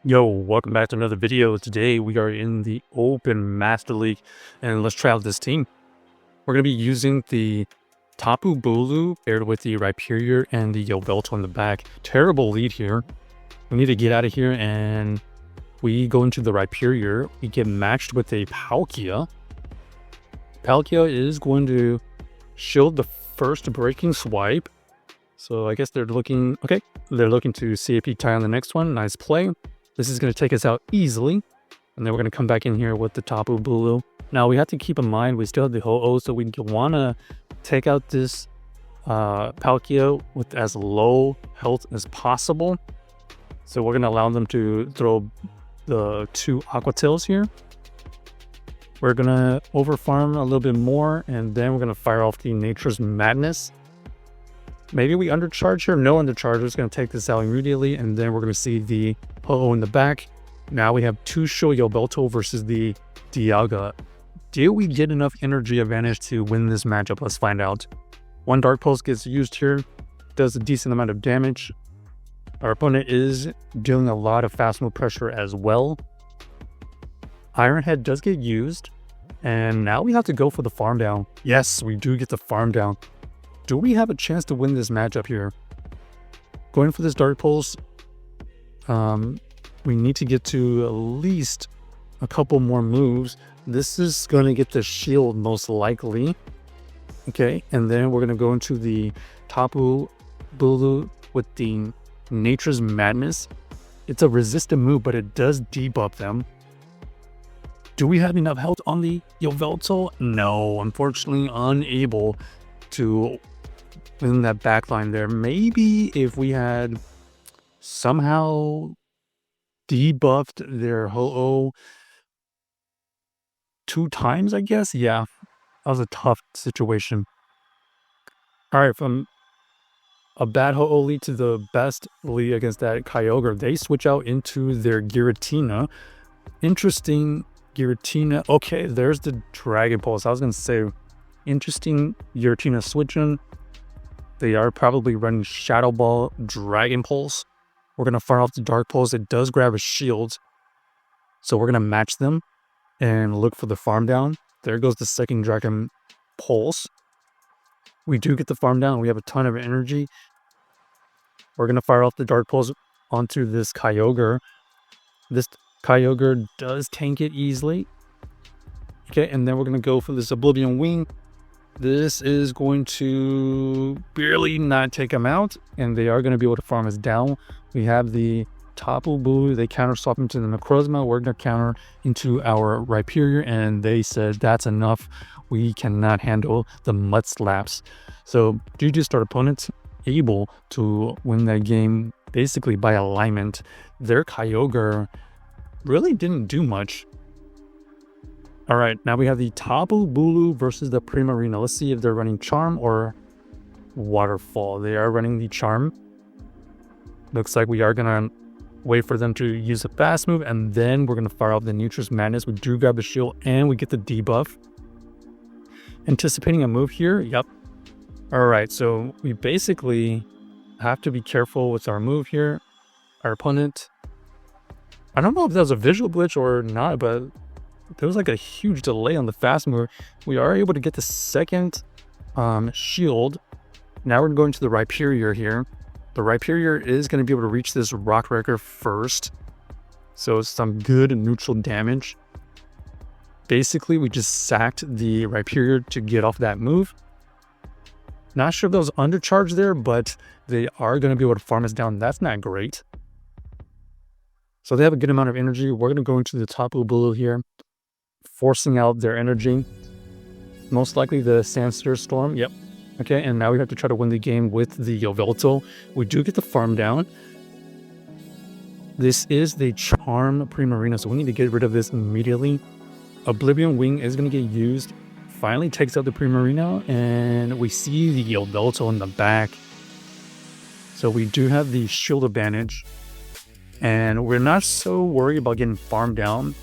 Yo, welcome back to another video. Today we are in the Open Master League, and let's try out this team. We're going to be using the Tapu Bulu paired with the Rhyperior and the Yveltal in the back. Terrible lead here. We need to get out of here, and we go into the Rhyperior. We get matched with a Palkia. Palkia is going to shield the first breaking swipe. So I guess they're looking, okay, they're looking to see if he tie on the next one. Nice play. This is going to take us out easily. And then we're going to come back in here with the Tapu Bulu. Now, we have to keep in mind, we still have the Ho-Oh, so we want to take out this Palkia with as low health as possible. So we're going to allow them to throw the two Aqua Tails here. We're going to overfarm a little bit more, and then we're going to fire off the Nature's Madness. Maybe we undercharge here. No undercharge. We're just going to take this out immediately, and then we're going to see the Ho-Oh in the back. Now we have two Show Yveltal versus the Dialga. Do we get enough energy advantage to win this matchup? Let's find out. One Dark Pulse gets used here. Does a decent amount of damage. Our opponent is dealing a lot of fast move pressure as well. Iron Head does get used. And now we have to go for the farm down. Yes, we do get the farm down. Do we have a chance to win this matchup here? Going for this Dark Pulse, we need to get to at least a couple more moves. This is going to get the shield most likely. Okay, and then we're going to go into the Tapu Bulu with the Nature's Madness. It's a resistant move, but it does debuff them. Do we have enough health on the Yveltal? No, unfortunately unable to win that backline there. Maybe if we had somehow debuffed their Ho-Oh 2 times, I guess. Yeah, that was a tough situation. All right, from a bad Ho-Oh lead to the best lead against that Kyogre, they switch out into their Giratina. Interesting Giratina. Okay, there's the Dragon Pulse. I was going to say, interesting Giratina switching. They are probably running Shadow Ball, Dragon Pulse. We're going to fire off the Dark Pulse. It does grab a shield. So we're going to match them and look for the farm down. There goes the second Dragon Pulse. We do get the farm down. We have a ton of energy. We're going to fire off the Dark Pulse onto this Kyogre. This Kyogre does tank it easily. Okay, and then we're going to go for this Oblivion Wing. This is going to barely not take them out, and they are going to be able to farm us down. We have the Tapu Bulu. They counter swap into the Necrozma. We're going to counter into our Rhyperior, and they said that's enough. We cannot handle the Mud Slaps. So GG's our opponents able to win that game basically by alignment. Their Kyogre really didn't do much. All right, now we have the Tapu Bulu versus the Primarina. Let's see if they're running Charm or Waterfall. They are running the Charm. Looks like we are going to wait for them to use a fast move, and then we're going to fire off the Nature's Madness. We do grab the shield, and we get the debuff. Anticipating a move here. Yep. All right, so we basically have to be careful with our move here. Our opponent, I don't know if that was a visual glitch or not, but there was like a huge delay on the fast move. We are able to get the second shield. Now we're going to the Rhyperior here. The Rhyperior is going to be able to reach this Rock Wrecker first. So some good neutral damage. Basically, we just sacked the Rhyperior to get off that move. Not sure if that was undercharged there, but they are going to be able to farm us down. That's not great. So they have a good amount of energy. We're going to go into the Tapu Bulu here, forcing out their energy. Most likely the Sandsphere Storm. Yep. Okay, and now we have to try to win the game with the Yveltal. We do get the farm down. This is the Charm Primarina, so we need to get rid of this immediately. Oblivion Wing is going to get used. Finally takes out the Primarina, and we see the Yveltal in the back. So we do have the shield advantage, and we're not so worried about getting farmed down.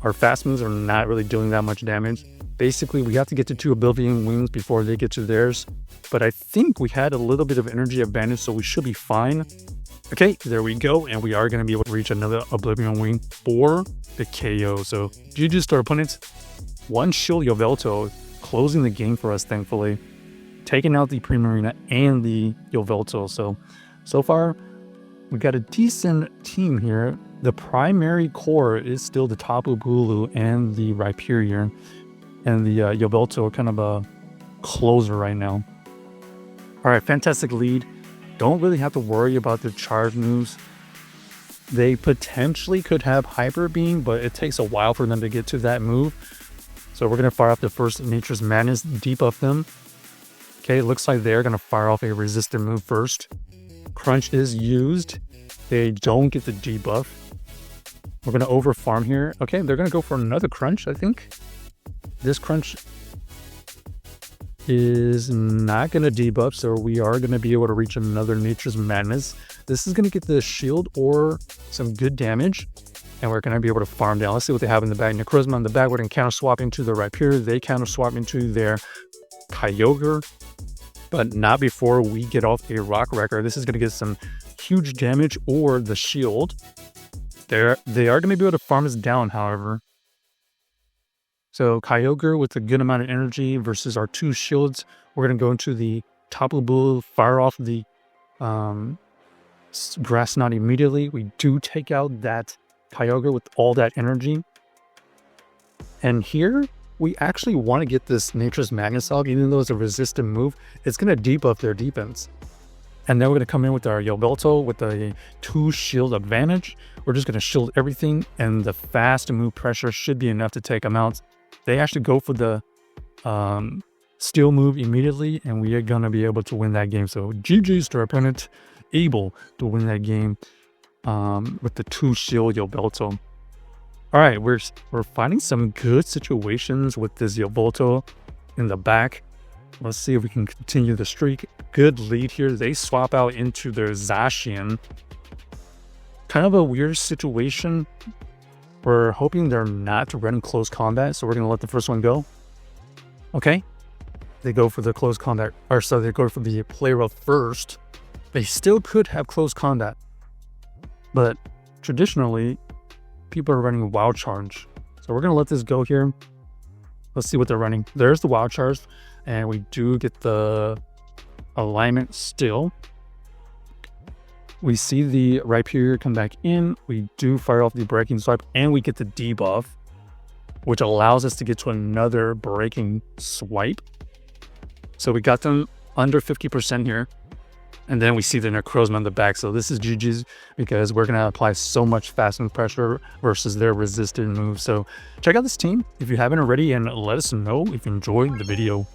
Our fast moves are not really doing that much damage. Basically, we have to get to 2 Oblivion Wings before they get to theirs. But I think we had a little bit of energy advantage, so we should be fine. Okay, there we go, and we are going to be able to reach another Oblivion Wing for the KO. So GG's to our opponents. One shield Yveltal, closing the game for us, thankfully. Taking out the Primarina and the Yveltal. So far, we got a decent team here. The primary core is still the Tapu Bulu and the Rhyperior. And the Yveltal are kind of a closer right now. Alright, fantastic lead. Don't really have to worry about the charge moves. They potentially could have Hyper Beam, but it takes a while for them to get to that move. So we're going to fire off the first Nature's Madness, debuff them. Okay, it looks like they're going to fire off a resistant move first. Crunch is used. They don't get the debuff. We're going to over farm here. Okay, they're going to go for another Crunch, I think. This Crunch is not going to debuff, so we are going to be able to reach another Nature's Madness. This is going to get the shield or some good damage, and we're going to be able to farm down. Let's see what they have in the bag. Necrozma on the back. We're going to counter swap into the Rhyperior. They counter swap into their Kyogre, but not before we get off a Rock Wrecker. This is going to get some huge damage or the shield. They are going to be able to farm us down, however. So Kyogre with a good amount of energy versus our two shields. We're going to go into the Tapu Bulu, fire off the Grass Knot immediately. We do take out that Kyogre with all that energy. And here, we actually want to get this Nature's Madness off, even though it's a resistant move. It's going to debuff their defense. And then we're going to come in with our Yveltal with a 2 shield advantage. We're just going to shield everything, and the fast move pressure should be enough to take them out. They actually go for the steel move immediately, and we are going to be able to win that game. So GG's to our opponent, able to win that game with the 2 shield Yveltal. All right, we're finding some good situations with this Yveltal in the back. Let's see if we can continue the streak. Good lead here. They swap out into their Zacian. Kind of a weird situation. We're hoping they're not running close combat, so we're going to let the first one go. Okay. They go for the close combat, or so they go for the play rough first. They still could have close combat, but traditionally, people are running Wild Charge. So we're going to let this go here. Let's see what they're running. There's the Wild Charge, and we do get the alignment still. We see the Rhyperior come back in. We do fire off the Breaking Swipe, and we get the debuff, which allows us to get to another Breaking Swipe. So we got them under 50% here. And then we see the Necrozma on the back. So this is GG's because we're going to apply so much fast move pressure versus their resistant moves. So check out this team if you haven't already, and let us know if you enjoyed the video.